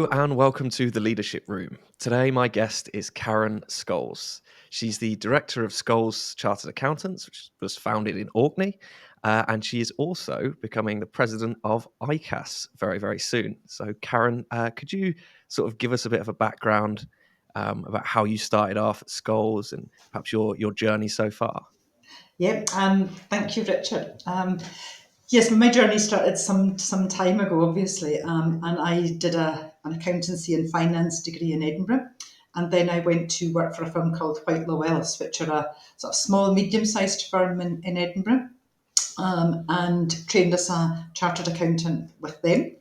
Hello and welcome to the Leadership Room. Today my guest is Karen Scholes. She's the Director of Scholes Chartered Accountants, which was founded in Orkney, and she is also becoming the President of ICAS very, very soon. So Karen, could you sort of give us a bit of a background about how you started off at Scholes and perhaps your journey so far? Yeah, thank you, Richard. Yes, my journey started some time ago, obviously, and I did an accountancy and finance degree in Edinburgh, and then I went to work for a firm called Whitelaw Wells, which are a sort of small, medium-sized firm in Edinburgh, and trained as a chartered accountant with them.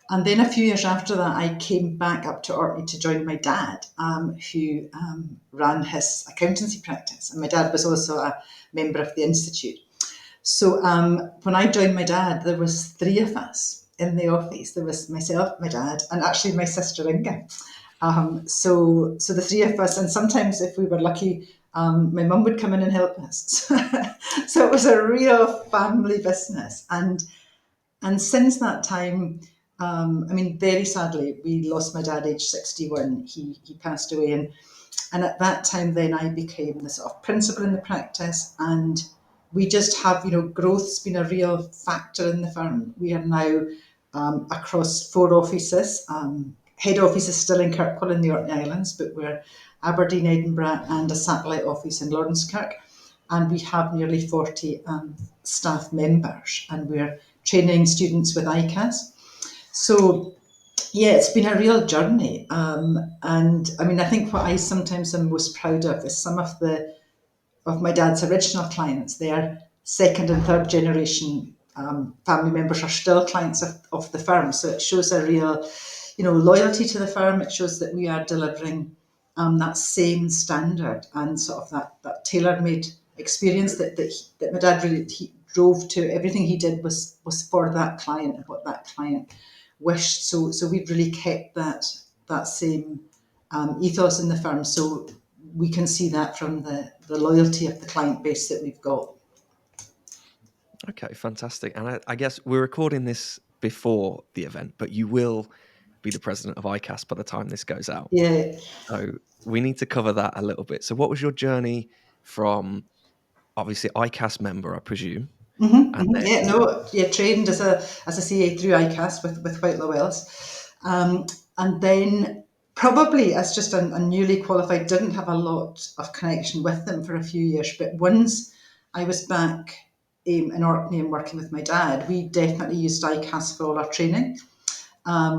And then a few years after that, I came back up to Orkney to join my dad, who ran his accountancy practice. And my dad was also a member of the Institute. So when I joined my dad, there was three of us in the office. There was myself, my dad, and actually my sister Inga. So the three of us, and sometimes if we were lucky, my mum would come in and help us. So it was a real family business. And since that time, very sadly, we lost my dad age 61. He passed away, and at that time, then I became the sort of principal in the practice, and we just have, growth's been a real factor in the firm. We are now across four offices. Head office is still in Kirkwall in the Orkney Islands, but we're Aberdeen, Edinburgh, and a satellite office in Lawrencekirk. And we have nearly 40 staff members, and we're training students with ICAS. So, yeah, it's been a real journey. And I mean, I think what I sometimes am most proud of is some of my dad's original clients. They are second and third generation family members are still clients of the firm. So it shows a real, loyalty to the firm. It shows that we are delivering that same standard and sort of that tailor-made experience that my dad really he drove to. Everything he did was for that client and what that client wished. So we've really kept that same ethos in the firm. So we can see that from the loyalty of the client base that we've got. Okay, fantastic. And I guess we're recording this before the event, but you will be the President of ICAS by the time this goes out. Yeah. So we need to cover that a little bit. So what was your journey from obviously ICAS member, I presume, and then Trained as a CA through ICAS with Whitelaw Wells, and then probably as just a newly qualified, didn't have a lot of connection with them for a few years. But once I was back in Orkney and working with my dad, we definitely used ICAS for all our training.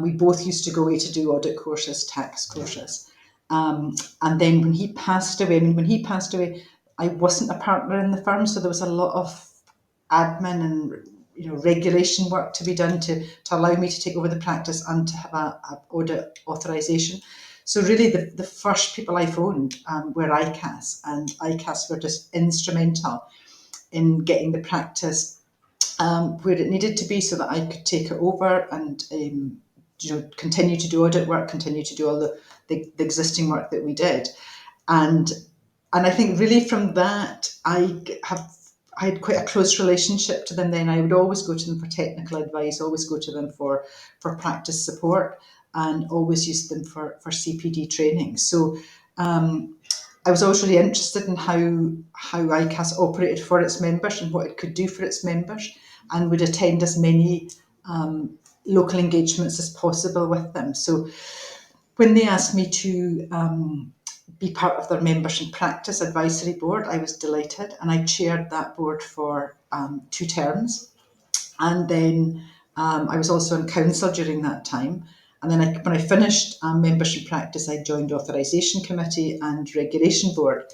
We both used to go away to do audit courses, tax courses. And then when he passed away, I wasn't a partner in the firm, so there was a lot of admin and regulation work to be done to allow me to take over the practice and to have a audit authorization. So really the first people I phoned were ICAS, and ICAS were just instrumental in getting the practice where it needed to be so that I could take it over and continue to do audit work, continue to do all the existing work that we did. And I think really from that, I had quite a close relationship to them then. I would always go to them for technical advice, always go to them for practice support, and always use them for CPD training. So I was always really interested in how ICAS operated for its members and what it could do for its members, and would attend as many local engagements as possible with them. So when they asked me to be part of their Members in Practice Advisory Board, I was delighted, and I chaired that board for 2 terms. And then I was also on council during that time. And then when I finished Members in Practice, I joined Authorisation Committee and Regulation Board.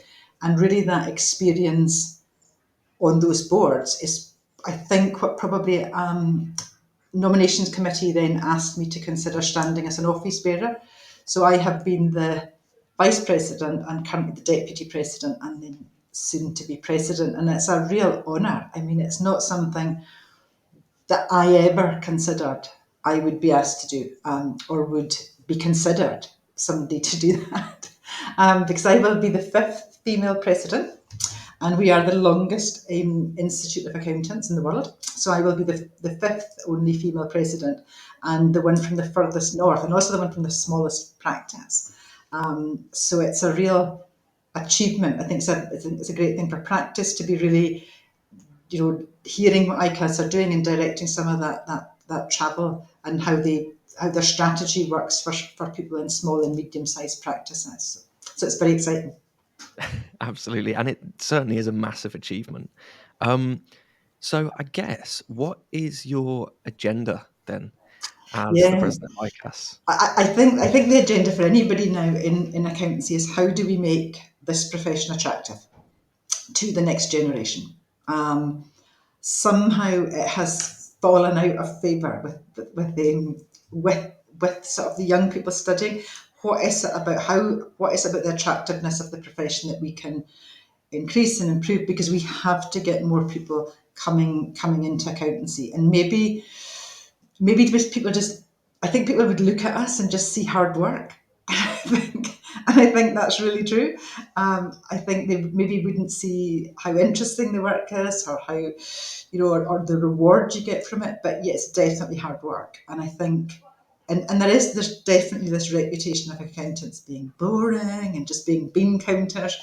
And really that experience on those boards is, I think, what probably Nominations Committee then asked me to consider standing as an office bearer. So I have been the Vice President and currently the Deputy President and then soon to be President. And it's a real honour. I mean, it's not something that I ever considered I would be asked to do or would be considered someday to do that. Because I will be the 5th female president. and we are the longest institute of accountants in the world. So I will be the fifth only female president, and the one from the furthest north, and also the one from the smallest practice. So it's a real achievement. I think it's a great thing for practice to be really, hearing what ICAS are doing and directing some of that travel, and how their strategy works for people in small and medium sized practices. So it's very exciting. Absolutely, and it certainly is a massive achievement. Um, so I guess, what is your agenda then as the Yeah. president of ICAS? I think the agenda for anybody now in accountancy is, how do we make this profession attractive to the next generation? Somehow it has fallen out of favour with sort of the young people studying. What is it about the attractiveness of the profession that we can increase and improve, because we have to get more people coming into accountancy, and maybe just people just I think people would look at us and just see hard work. And I think that's really true. I think they maybe wouldn't see how interesting the work is, or how, or the reward you get from it. But yeah, it's definitely hard work. And I think, and there's definitely this reputation of accountants being boring and just being bean counters.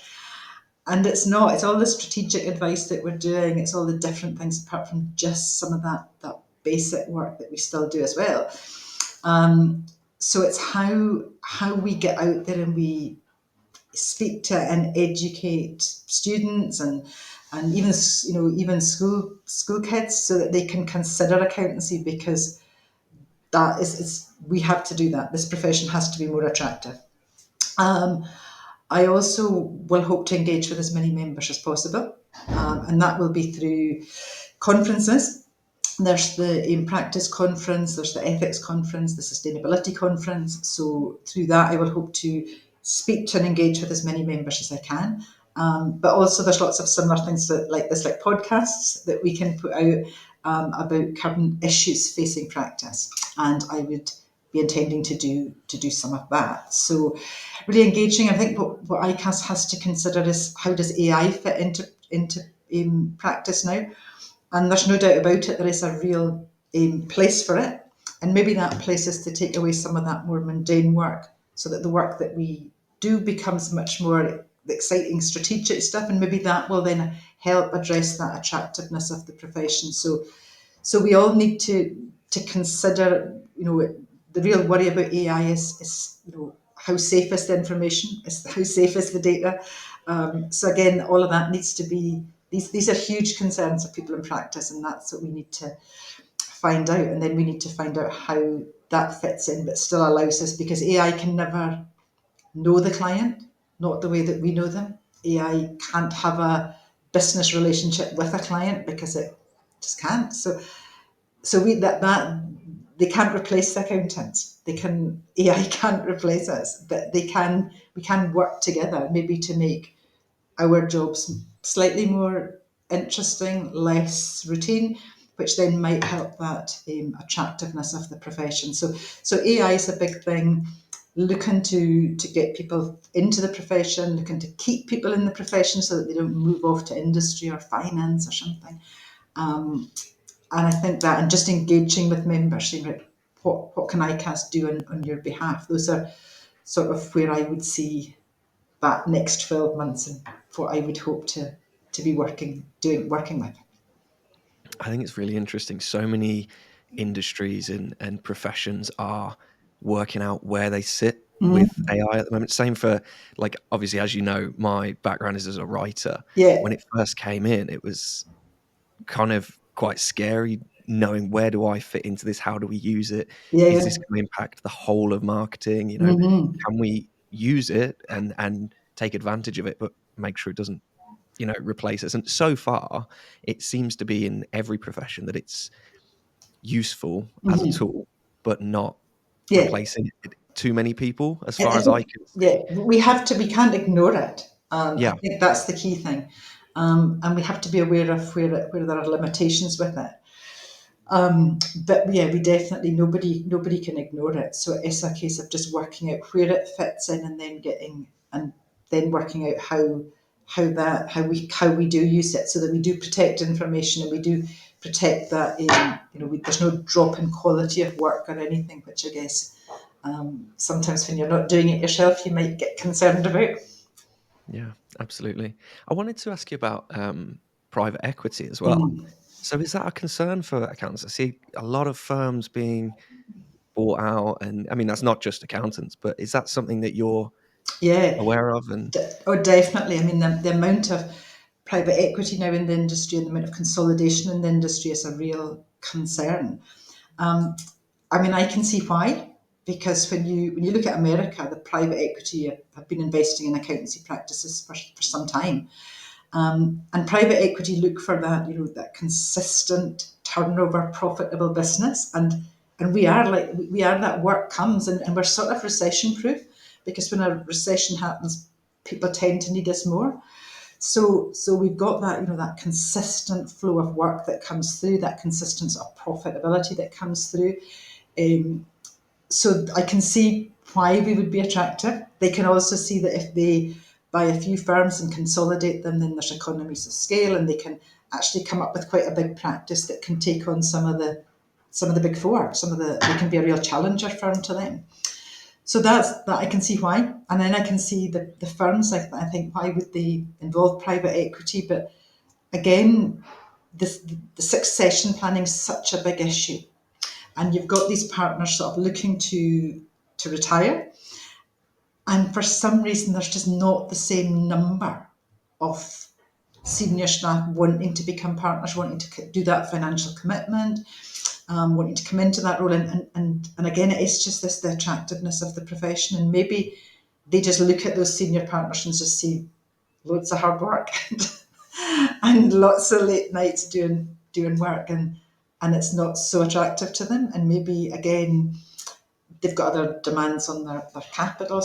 And it's not. It's all the strategic advice that we're doing. It's all the different things apart from just some of that basic work that we still do as well. So it's how we get out there and we speak to and educate students, and even school kids, so that they can consider accountancy, because that is it's we have to do that. This profession has to be more attractive. Um, I also will hope to engage with as many members as possible, and that will be through conferences. There's the In Practice conference, there's the Ethics conference, the Sustainability conference. So through that, I will hope to speak to and engage with as many members as I can. But also, there's lots of similar things like podcasts that we can put out about current issues facing practice, and I would be intending to do some of that. So really engaging. I think what ICAS has to consider is, how does AI fit into practice now? And there's no doubt about it, there is a real place for it. And maybe that place is to take away some of that more mundane work, so that the work that we do becomes much more exciting strategic stuff. And maybe that will then help address that attractiveness of the profession. So we all need to consider, the real worry about AI is how safe is the information? How safe is the data? So again, all of that needs to be, these are huge concerns of people in practice, and that's what we need to find out. And then we need to find out how that fits in, but still allows us, because AI can never know the client, not the way that we know them. AI can't have a business relationship with a client, because it just can't. So we that they can't replace the accountants. AI can't replace us, but we can work together, maybe to make our jobs slightly more interesting, less routine, which then might help that attractiveness of the profession. So AI is a big thing. Looking to get people into the profession, looking to keep people in the profession so that they don't move off to industry or finance or something. And I think that, and just engaging with members, saying, right, what can ICAS do on your behalf? Those are sort of where I would see that next 12 months, and what I would hope to be working with. I think it's really interesting. So many industries and professions are working out where they sit with Mm, AI at the moment. Same for, like, obviously, as you know, my background is as a writer. yeah, When it first came in, it was kind of quite scary, knowing, where do I fit into this? How do we use it? Is yeah, this going to impact the whole of marketing? mm-hmm, Can we use it and take advantage of it, but make sure it doesn't, replace us? And so far, it seems to be in every profession that it's useful as a mm-hmm, tool, but not yeah. replacing too many people, as And far as I can yeah, see. we can't ignore it. I Yeah, think that's the key thing, and we have to be aware of where there are limitations with it. But yeah, we definitely, nobody can ignore it. So it's a case of just working out where it fits in, and then working out how we do use it, so that we do protect information and we do protect that there's no drop in quality of work or anything, which I guess sometimes when you're not doing it yourself you might get concerned about. Yeah, absolutely. I wanted to ask you about private equity as well. Mm. So is that a concern for accountants? I see a lot of firms being bought out, and I mean that's not just accountants, but is that something that you're Yeah, aware of? And definitely. I mean, the amount of private equity now in the industry and the amount of consolidation in the industry is a real concern. Um, I mean, I can see why, because when you look at America, the private equity have been investing in accountancy practices for some time, and private equity look for that that consistent turnover, profitable business, and we are that work comes, and we're sort of recession proof, because when a recession happens, people tend to need us more. So we've got that that consistent flow of work that comes through, that consistent sort of profitability that comes through. Um, so I can see why we would be attractive. They can also see that if they buy a few firms and consolidate them, then there's economies of scale, and they can actually come up with quite a big practice that can take on some of the big four. They can be a real challenger firm to them. So that I can see why, and then I can see the firms. I think, why would they involve private equity? But again, this the succession planning is such a big issue, and you've got these partners sort of looking to retire, and for some reason there's just not the same number of senior staff wanting to become partners, wanting to do that financial commitment, wanting to come into that role, and again, it is just the attractiveness of the profession, and maybe they just look at those senior partners and just see loads of hard work and lots of late nights doing work, and it's not so attractive to them, and maybe again they've got other demands on their capital,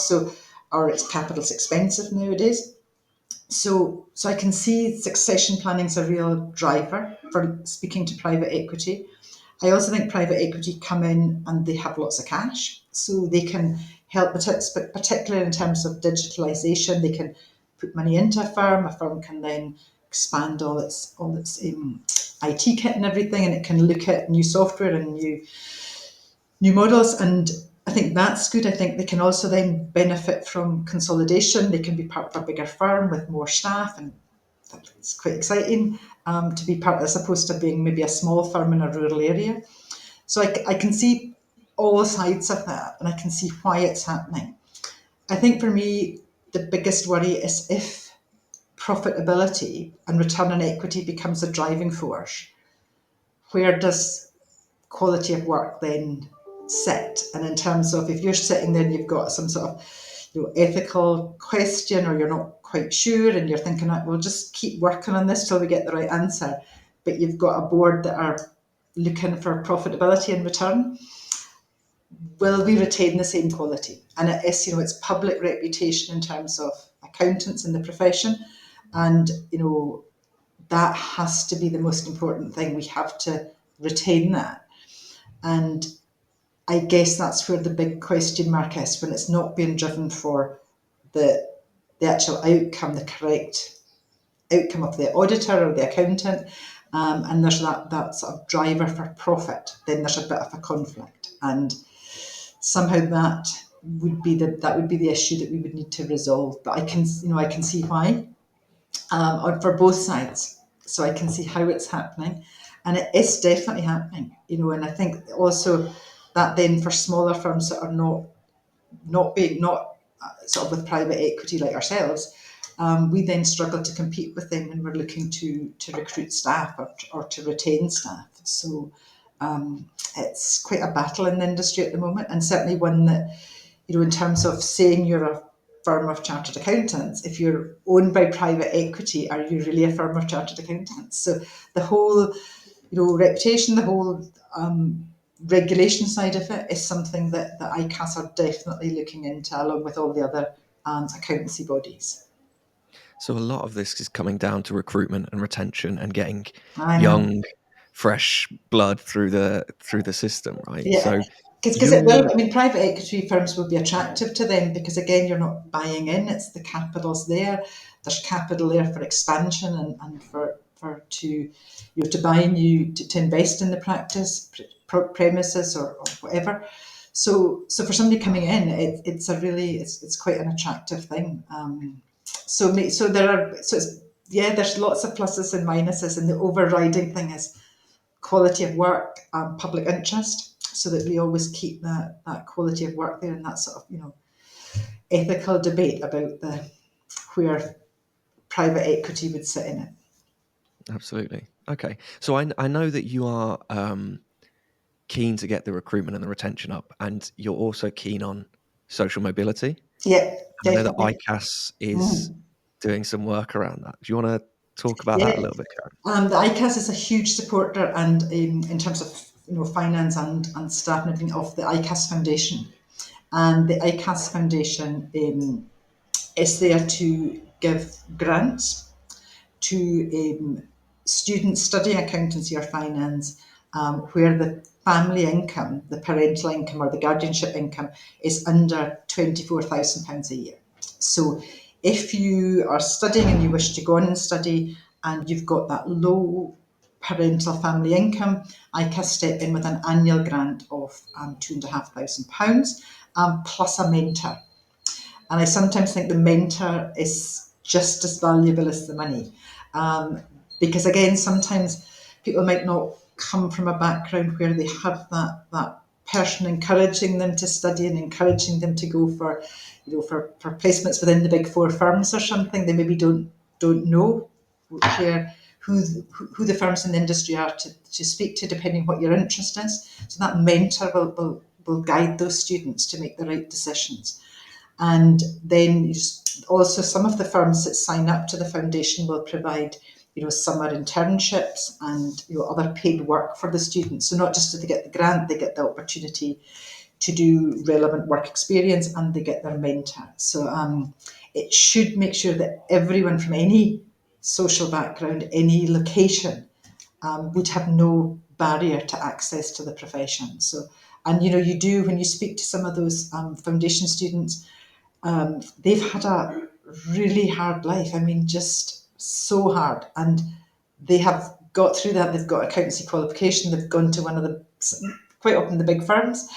or its capital's expensive nowadays. So I can see succession planning is a real driver for speaking to private equity. I also think private equity come in and they have lots of cash, so they can help, but particularly in terms of digitalisation, they can put money into a firm. A firm can then expand all its IT kit and everything, and it can look at new software and new models. And I think that's good. I think they can also then benefit from consolidation. They can be part of a bigger firm with more staff, and it's quite exciting to be part, as opposed to being maybe a small firm in a rural area. So I can see all sides of that, and I can see why it's happening. I think for me, the biggest worry is if profitability and return on equity becomes a driving force, where does quality of work then sit? And in terms of, if you're sitting there and you've got some sort of ethical question, or you're not quite sure and you're thinking, we'll just keep working on this till we get the right answer, but you've got a board that are looking for profitability and return, will we retain the same quality? And it is, it's public reputation in terms of accountants in the profession, and that has to be the most important thing. We have to retain that. And I guess that's where the big question mark is, when it's not being driven for the actual outcome, the correct outcome of the auditor or the accountant, and there's that sort of driver for profit. Then there's a bit of a conflict, and somehow that would be the issue that we would need to resolve. But I can see why, for both sides. So I can see how it's happening, and it is definitely happening. And I think also that then for smaller firms that are not sort of with private equity like ourselves, we then struggle to compete with them when we're looking to recruit staff, or to retain staff. So it's quite a battle in the industry at the moment, and certainly one that, in terms of saying you're a firm of chartered accountants, if you're owned by private equity, are you really a firm of chartered accountants? So the whole, reputation, the whole regulation side of it is something that the ICAS are definitely looking into, along with all the other accountancy bodies. so a lot of this is coming down to recruitment and retention and getting I know. young, fresh blood through the system, right? Yeah, So because it will. you I mean, private equity firms will be attractive to them because, again, you're not buying in; it's the capital's there. there's capital there for expansion and for to buy new to invest in the practice premises or whatever. So for somebody coming in, it's a really it's quite an attractive thing. So there are so it's, yeah, there's lots of pluses and minuses, and the overriding thing is quality of work and public interest, so that we always keep that quality of work there, and that sort of ethical debate about the where private equity would sit in it. Absolutely. Okay. So I know that you are keen to get the recruitment and the retention up, and you're also keen on social mobility. Yeah, And I know that definitely. ICAS is Mm. doing some work around that. Do you want to talk about Yeah, that a little bit, Karen? the ICAS is a huge supporter, and in terms of finance and staff and everything, of the ICAS Foundation. And the ICAS Foundation is there to give grants to students studying accountancy or finance, where the family income, the parental income or the guardianship income, is under £24,000 a year. So if you are studying and you wish to go on and study and you've got that low parental family income, I can step in with an annual grant of £2,500 plus a mentor. And I sometimes think the mentor is just as valuable as the money. Um, because again, sometimes people might not come from a background where they have that person encouraging them to study and encouraging them to go for, for placements within the big four firms or something. They maybe don't know where who the firms in the industry are to speak to, depending what your interest is. So that mentor will guide those students to make the right decisions. And then also some of the firms that sign up to the foundation will provide, summer internships and other paid work for the students. So not just do they get the grant, they get the opportunity to do relevant work experience, and they get their mentor. So it should make sure that everyone from any social background, any location, would have no barrier to access to the profession. So, and you do, when you speak to some of those foundation students, they've had a really hard life. I mean, just so hard. And they have got through that. They've got accountancy qualification. They've gone to one of the, quite often the big firms,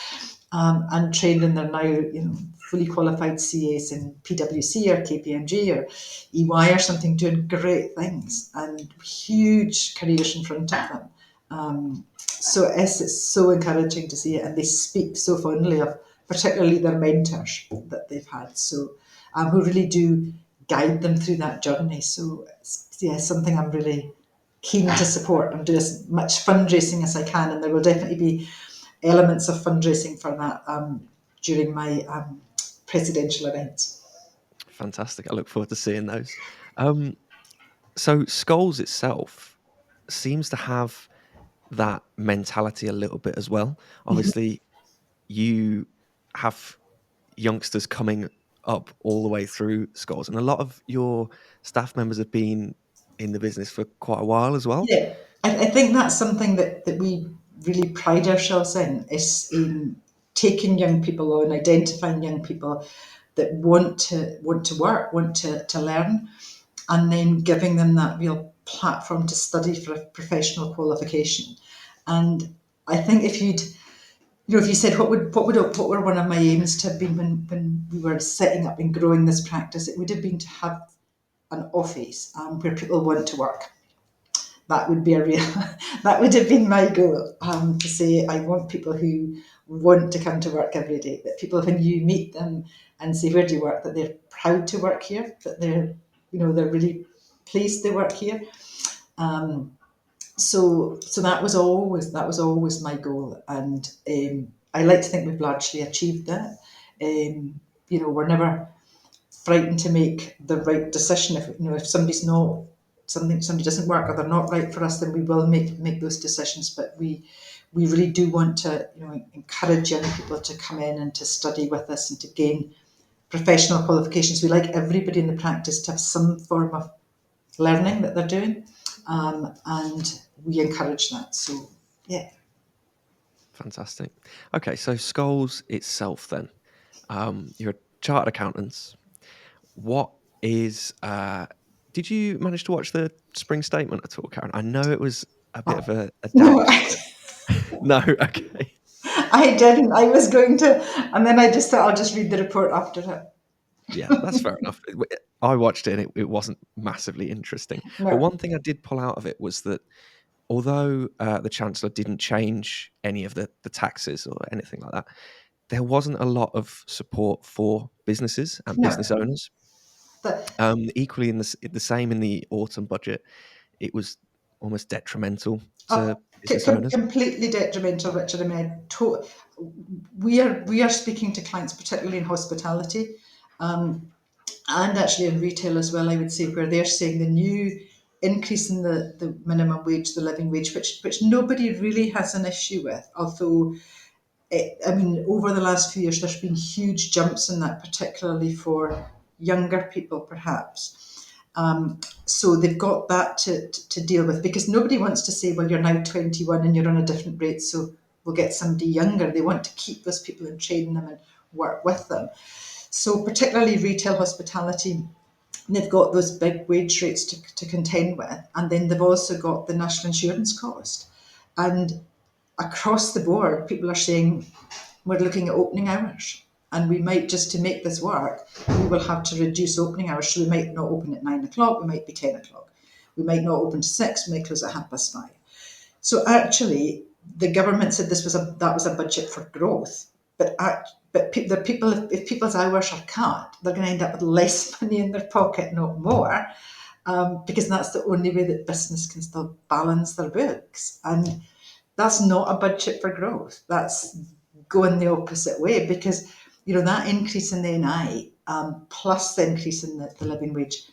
and trained, and they're now, fully qualified CAs in PwC or KPMG or EY or something, doing great things and huge careers in front of them. So it's so encouraging to see it, and they speak so fondly of particularly their mentors that they've had, so who really do guide them through that journey. So something I'm really keen to support and do as much fundraising as I can, and there will definitely be elements of fundraising for that during my presidential events. Fantastic. I look forward to seeing those. Um, so Scholes itself seems to have that mentality a little bit as well. Obviously, you have youngsters coming up all the way through Scholes, and a lot of your staff members have been in the business for quite a while as well. Yeah, I think that's something that we really pride ourselves in, is in taking young people on, identifying young people that want to work, want to learn, and then giving them that real platform to study for a professional qualification. And I think if you said what were one of my aims to have been when we were setting up and growing this practice, it would have been to have an office where people want to work. That would be a real that would have been my goal, to say I want people who want to come to work every day, that people, when you meet them and say where do you work, that they're proud to work here, that they're really pleased they work here. So that was always my goal, and I like to think we've largely achieved that. We're never frightened to make the right decision. If somebody's not somebody doesn't work, or they're not right for us, then we will make those decisions. But we really do want to encourage young people to come in and to study with us and to gain professional qualifications. We like everybody in the practice to have some form of learning that they're doing, and we encourage that. So yeah. Fantastic. Okay, so Scholes itself, then, you're a chartered accountants. What is Did you manage to watch the spring statement at all, Karen? I know it was a bit of a No, downer, but no, okay. I didn't. I was going to, and then I just thought I'll just read the report after it. Yeah, that's fair enough. I watched it and it wasn't massively interesting. But No, one thing I did pull out of it was that although the Chancellor didn't change any of the taxes or anything like that, there wasn't a lot of support for businesses and business no. owners. The, Equally, the same in the autumn budget, it was almost detrimental to business owners. completely detrimental, Richard. I mean, we are speaking to clients, particularly in hospitality, and actually in retail as well. I would say where they're saying the new increase in the minimum wage, the living wage, which nobody really has an issue with, although I mean, over the last few years, there's been huge jumps in that, particularly for younger people, perhaps. So they've got that to deal with because nobody wants to say, well, you're now 21 and you're on a different rate, so we'll get somebody younger. They want to keep those people and train them and work with them. So, particularly retail hospitality, they've got those big wage rates to contend with, and then they've also got the national insurance cost. And across the board, people are saying we're looking at opening hours. And we might, just to make this work, we will have to reduce opening hours. So we might not open at 9 o'clock, we might be 10 o'clock. We might not open to 6, we might close at 5:30. So actually, the government said that was a budget for growth, but the people, if people's hours are cut, they're going to end up with less money in their pocket, not more, because that's the only way that business can still balance their books. And that's not a budget for growth. That's going the opposite way because that increase in the NI plus the increase in the living wage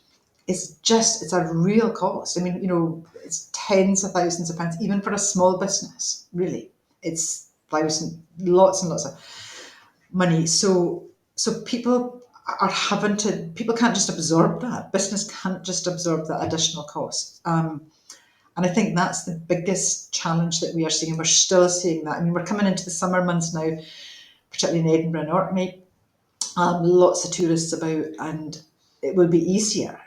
it's a real cost. I mean, it's tens of thousands of pounds, even for a small business, really. It's lots and lots of money. So people can't just absorb that. Business can't just absorb that additional cost. And I think that's the biggest challenge that we are seeing. We're still seeing that. I mean, we're coming into the summer months now, particularly in Edinburgh and Orkney. Lots of tourists about, and it will be easier.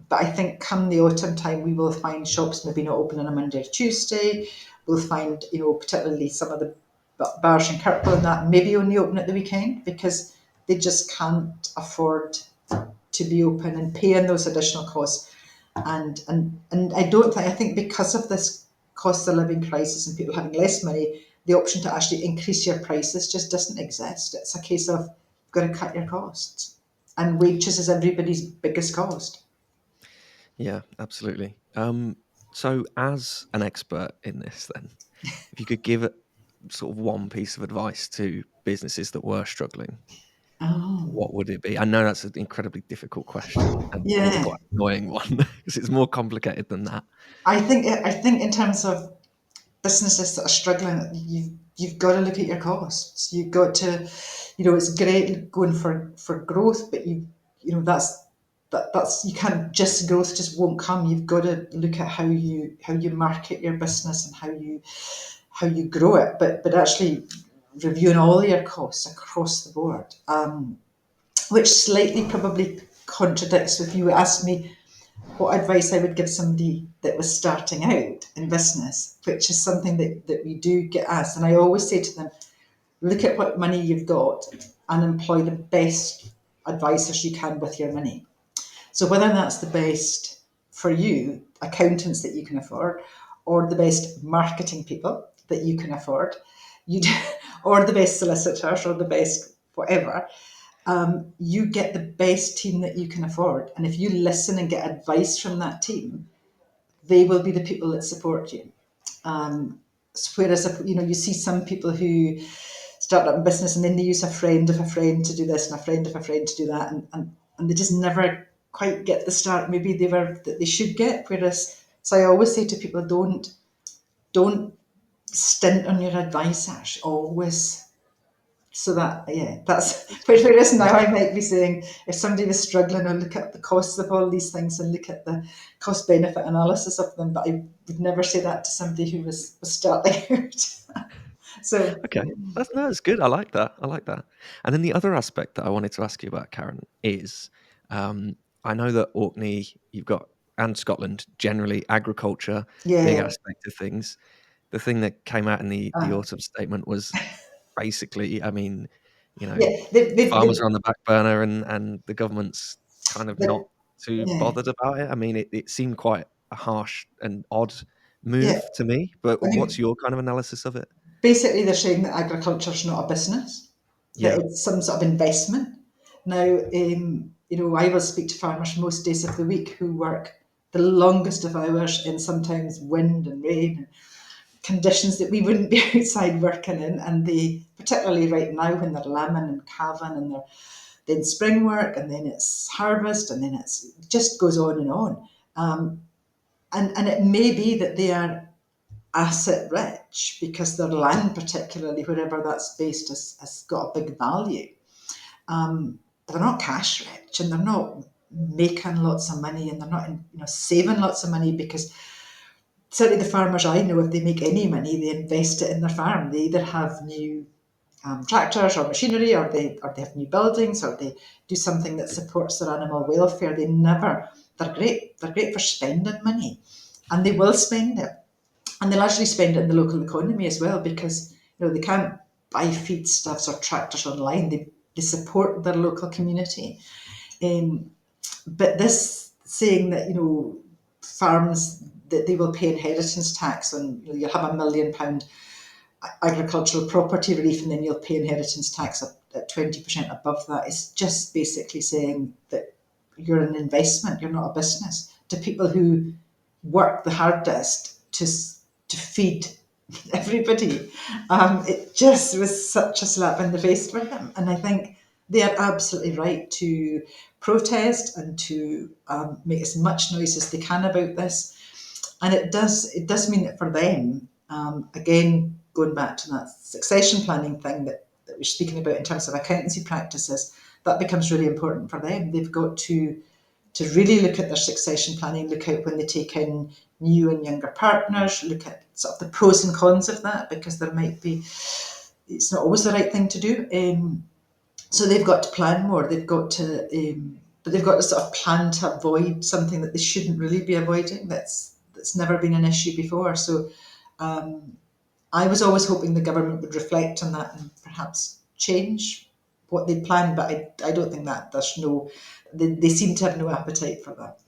But I think come the autumn time, we will find shops maybe not open on a Monday or Tuesday. We'll find, particularly some of the bars in Kirkbill and that maybe only open at the weekend because they just can't afford to be open and paying those additional costs. And I think because of this cost of living crisis and people having less money, the option to actually increase your prices just doesn't exist. It's a case of you've got to cut your costs. And wages is everybody's biggest cost. Yeah, absolutely. So as an expert in this then, if you could give sort of one piece of advice to businesses that were struggling, Oh, what would it be? I know that's an incredibly difficult question and maybe yeah. quite an annoying one because it's more complicated than that. I think in terms of businesses that are struggling, you've got to look at your costs. You've got to, it's great going for growth, but that's you can't just growth just won't come. You've got to look at how you market your business and how you grow it, but actually reviewing all your costs across the board, which slightly probably contradicts if you asked me what advice I would give somebody that was starting out in business, which is something that we do get asked. And I always say to them, look at what money you've got and employ the best advisors you can with your money. So whether that's the best for you, accountants that you can afford, or the best marketing people that you can afford, you or the best solicitors or the best whatever, you get the best team that you can afford. And if you listen and get advice from that team, they will be the people that support you. Whereas if, you see some people who start up in business and then they use a friend of a friend to do this and a friend of a friend to do that, and they just never quite get the start maybe that they should get. Whereas, so I always say to people, don't stint on your advisors. Always. So that's whereas now I might be saying if somebody was struggling, I'll look at the costs of all these things and look at the cost benefit analysis of them. But I would never say that to somebody who was starting out. So Okay, that's good. I like that. I like that. And then the other aspect that I wanted to ask you about, Karen, is I know that Orkney, you've got and Scotland generally, agriculture, big Yeah, aspect of things. The thing that came out in the uh, autumn statement was basically, I mean, you know, yeah. farmers are on the back burner and the government's kind of They, not too yeah, bothered about it. I mean, it seemed quite a harsh and odd yeah. move to me, but I what's mean, your kind of analysis of it? basically, they're saying that agriculture is not a business, that Yeah. it's some sort of investment. Now, I will speak to farmers most days of the week who work the longest of hours in sometimes wind and rain, conditions that we wouldn't be outside working in, and they, particularly right now when they're lambing and calving and they're then spring work and then it's harvest and then it just goes on and on. And it may be that they are asset rich because their land, particularly wherever that's based, has got a big value. But they're not cash rich and they're not making lots of money and they're not saving lots of money, because certainly the farmers I know, if they make any money, they invest it in their farm. They either have new tractors or machinery, or they have new buildings, or they do something that supports their animal welfare. They never. They're great. They're great for spending money, and they will spend it, and they largely spend it in the local economy as well, because they can't buy feedstuffs or tractors online. They support their local community. Um, but this saying that farms, that they will pay inheritance tax on, you'll have £1 million agricultural property relief and then you'll pay inheritance tax at 20% above that, is just basically saying that you're an investment, you're not a business, to people who work the hardest to feed everybody. It just was such a slap in the face for them. And I think they are absolutely right to protest and to make as much noise as they can about this. And it does mean that for them, again, going back to that succession planning thing that we're speaking about in terms of accountancy practices, that becomes really important for them. They've got to really look at their succession planning, look at when they take in new and younger partners, look at sort of the pros and cons of that, because there might be, it's not always the right thing to do. So they've got to plan more. But they've got to sort of plan to avoid something that they shouldn't really be avoiding. That's never been an issue before. So um, I was always hoping the government would reflect on that and perhaps change what they plan, but I don't think that there's no. They seem to have no appetite for that.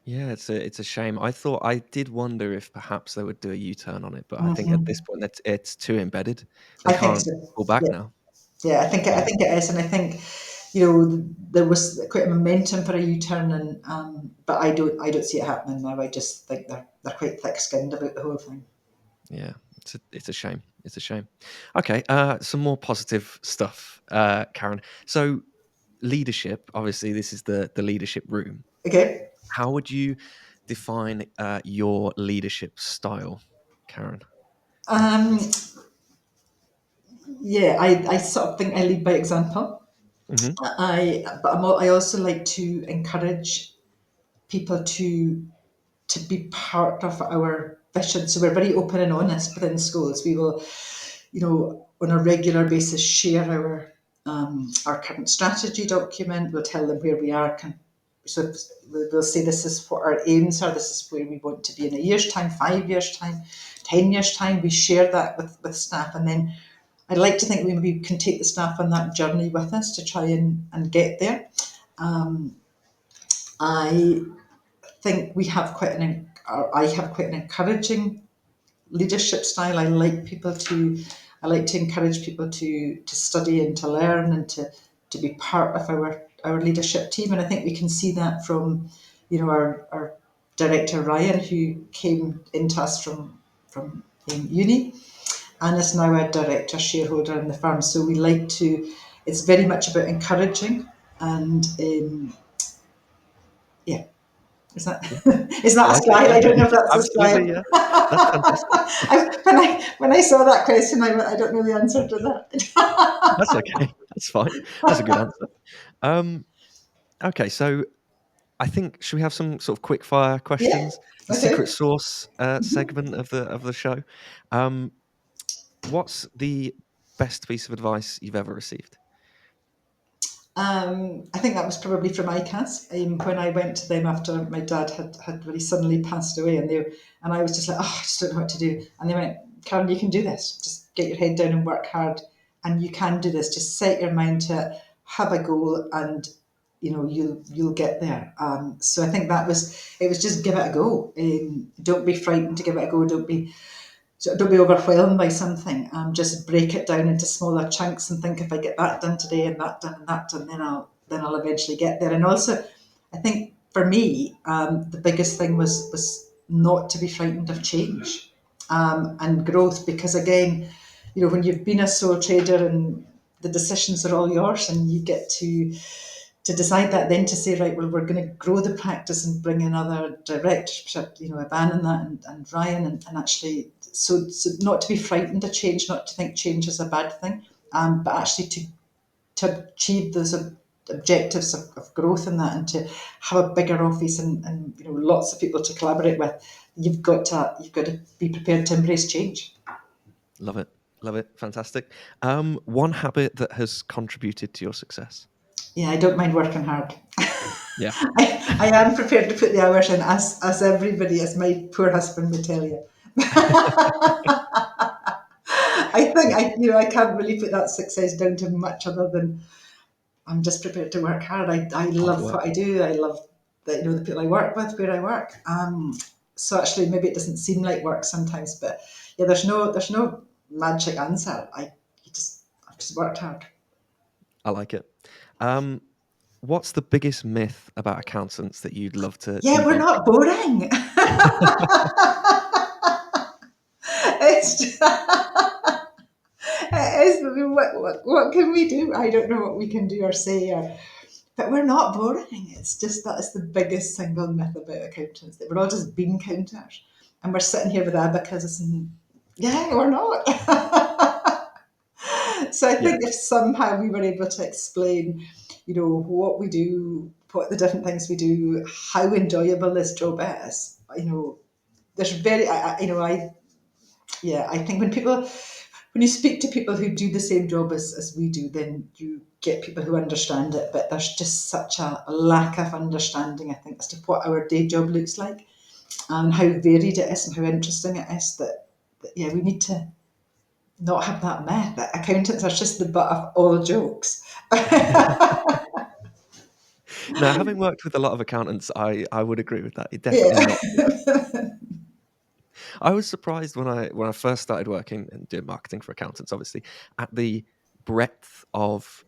Yeah, it's a shame. I did wonder if perhaps they would do a U-turn on it, but I think at this Hmm. point it's too embedded. They I think can't so. pull back Yeah, now. yeah. I Yeah. think it is, and I think there was quite a momentum for a U-turn, and but I don't see it happening now. I just think they're quite thick-skinned about the whole thing. Yeah, it's a shame. It's a shame. Okay, some more positive stuff, Karen. So leadership, obviously, this is the leadership room. Okay. How would you define your leadership style, Karen? Um, yeah, I sort of think I lead by example. Hmm. I also like to encourage people to be part of our vision. So we're very open and honest within schools. We will, on a regular basis, share our current strategy document. We'll tell them where we are. So we'll say this is what our aims are. This is where we want to be in a year's time, 5 years time, 10 years time. We share that with staff, and then I'd like to think we maybe can take the staff on that journey with us to try and get there. Um, I think I have quite an encouraging leadership style. I like to encourage people to study and to learn and to be part of our leadership team. And I think we can see that from, our director Ryan, who came into us from uni and is now a director shareholder in the firm. So we like to. It's very much about encouraging and yeah. Is that Yeah, is I that a like it. style? Yeah, I don't know if that's a absolutely. style. Yeah, that's fantastic. When I saw that question, I don't know the answer to that. That's okay. That's fine. That's a good answer. Um, okay, so I think should we have some sort of quick fire Yeah. questions? The secret Okay. sauce segment of the show. Um, what's the best piece of advice you've ever received? I think that was probably from ICAS. When I went to them after my dad had really suddenly passed away, and I was just like, oh, I just don't know what to do. And they went, Karen, you can do this. Just get your head down and work hard, and you can do this. Just set your mind to it, have a goal, and you'll get there. So I think it was just give it a go. Don't be frightened to give it a go. Don't be overwhelmed by something. Just break it down into smaller chunks and think, if I get that done today and that done and that done, then I'll eventually get there. And also, I think for me, the biggest thing was not to be frightened of change, and growth, because again, when you've been a sole trader and the decisions are all yours, and you get to decide that, then to say, right, well, we're going to grow the practice and bring in other directors, Evan and that, and Ryan, and actually, so not to be frightened of change, not to think change is a bad thing, but actually to achieve those objectives of growth in that, and to have a bigger office, and lots of people to collaborate with. You've got to be prepared to embrace change. Love it. Love it. Fantastic. One habit that has contributed to your success? Yeah, I don't mind working hard. Yeah. I am prepared to put the hours in, as everybody, as my poor husband would tell you. I think I can't really put that success down to much other than I'm just prepared to work hard. I Hard love work. what I do. I love the people I work with, where I work. So actually, maybe it doesn't seem like work sometimes, but yeah, there's no magic answer. I've just worked hard. I like it. What's the biggest myth about accountants that you'd love to Yeah, we're debunk? not boring. It's just, it is, I mean, what can we do? I don't know what we can do or say, but we're not boring. It's just that is the biggest single myth about accountants, that we're all just bean counters, and we're sitting here with abacus, and yeah, we're not. So I Yeah. think if somehow we were able to explain, what we do, what the different things we do, how enjoyable this job is, there's very, I yeah, I think when you speak to people who do the same job as we do, then you get people who understand it. But there's just such a lack of understanding, I think, as to what our day job looks like and how varied it is and how interesting it is. That yeah, we need to not have that myth that accountants are just the butt of all jokes. Now, having worked with a lot of accountants, I would agree with that. It definitely Yeah. not. I was surprised when I first started working and doing marketing for accountants, obviously, at the breadth of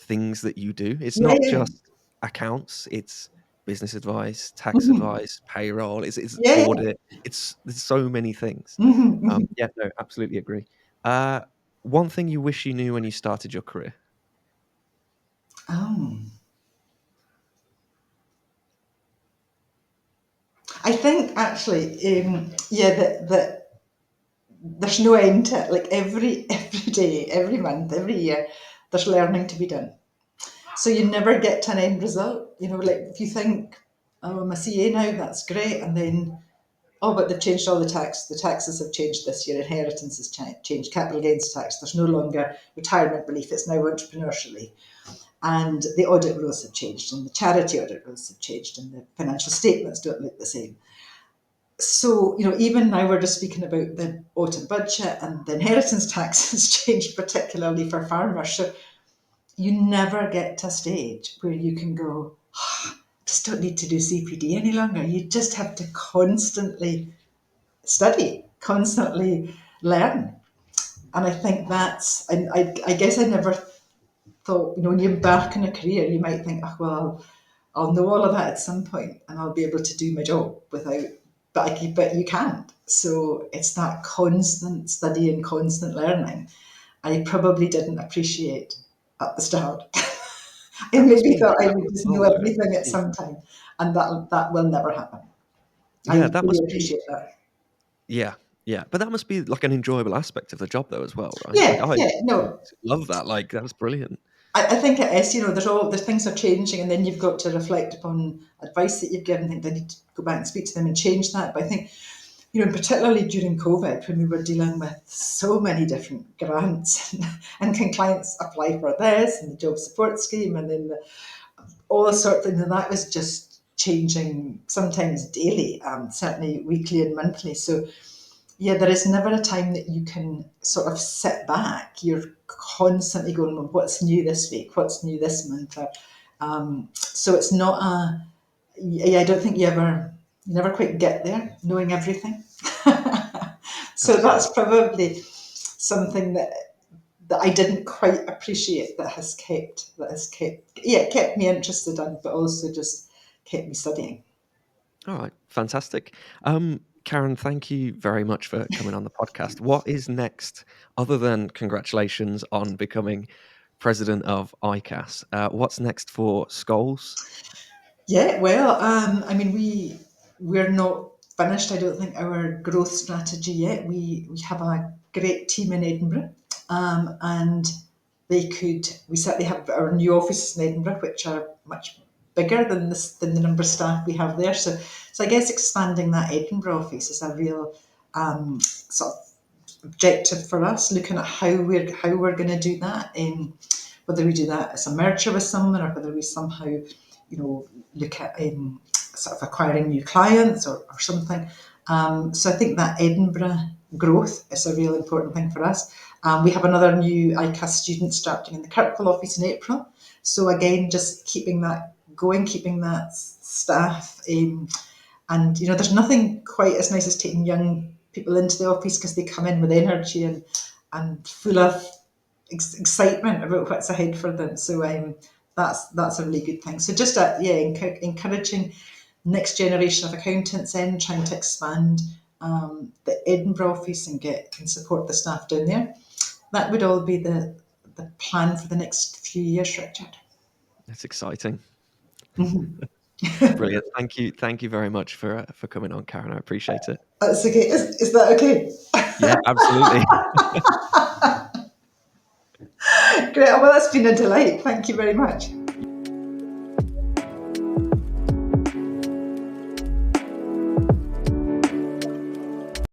things that you do. It's Yeah, not yeah. just accounts, it's business advice, tax Mhm. advice, payroll, it's Yeah, yeah. audit. There's so many things. Mhm, mhm. Yeah, no, absolutely agree. Uh, one thing you wish you knew when you started your career? Oh. I think actually, yeah, that there's no end to it. Like every day, every month, every year, there's learning to be done. So you never get to an end result. Like if you think, oh, I'm a CA now, that's great, and then oh, but they've changed all the tax. The taxes have changed this year. Inheritance has changed. Capital gains tax. There's no longer retirement relief. It's now entrepreneur's relief. And the audit rules have changed, and the charity audit rules have changed, and the financial statements don't look the same. So, even now we're just speaking about the autumn budget, and the inheritance tax has changed, particularly for farmers. So you never get to a stage where you can go, "Ah, just don't need to do CPD any longer." You just have to constantly study, constantly learn. And I think I guess I never thought, when you embark on a career, you might think, oh, well, I'll know all of that at some point and I'll be able to do my job without, but you can't. So it's that constant study and constant learning. I probably didn't appreciate at the start. I That must maybe be thought I incredible would as just well, know though. everything at some time, and that will never happen. Yeah, I that really must be appreciate that. yeah, yeah, but that must be, like, an enjoyable aspect of the job, though, as well, right? Like, Yeah, I yeah, would no, love that, like, that's brilliant. I think it is. The things are changing, and then you've got to reflect upon advice that you've given. Think I need to go back and speak to them and change that. But I think particularly during COVID, when we were dealing with so many different grants, and can clients apply for this and the job support scheme, and then all sorts of things, and that was just changing sometimes daily, certainly weekly and monthly. So yeah, there is never a time that you can sort of sit back. You're constantly going, well, what's new this week? What's new this month? So it's not a, yeah, I don't think you never quite get there knowing everything. So Absolutely. that's probably something that I didn't quite appreciate that has kept me interested in, but also just kept me studying. All right, fantastic. Karen, thank you very much for coming on the podcast. What is next, other than congratulations on becoming president of ICAS? What's next for Scholes? Yeah, well, I mean, we're not finished. I don't think our growth strategy yet. We have a great team in Edinburgh, and we certainly have our new offices in Edinburgh, which are much bigger than the number of staff we have there. So I guess expanding that Edinburgh office is a real sort of objective for us. Looking at how we're going to do that, whether we do that as a merger with someone, or whether we somehow, look at sort of acquiring new clients, or something. So I think that Edinburgh growth is a real important thing for us. We have another new ICAS student starting in the Kirkwall office in April. So again, just keeping that going, keeping that staff. And there's nothing quite as nice as taking young people into the office, because they come in with energy and full of excitement about what's ahead for them. So that's a really good thing. So just encouraging next generation of accountants in, trying to expand the Edinburgh office and support the staff down there. That would all be the plan for the next few years, Richard. That's exciting. Mhm. Brilliant. Thank you very much for coming on, Karen. I appreciate it. That's okay. Is that okay? Yeah, absolutely. Great. Well, that's been a delight. Thank you very much.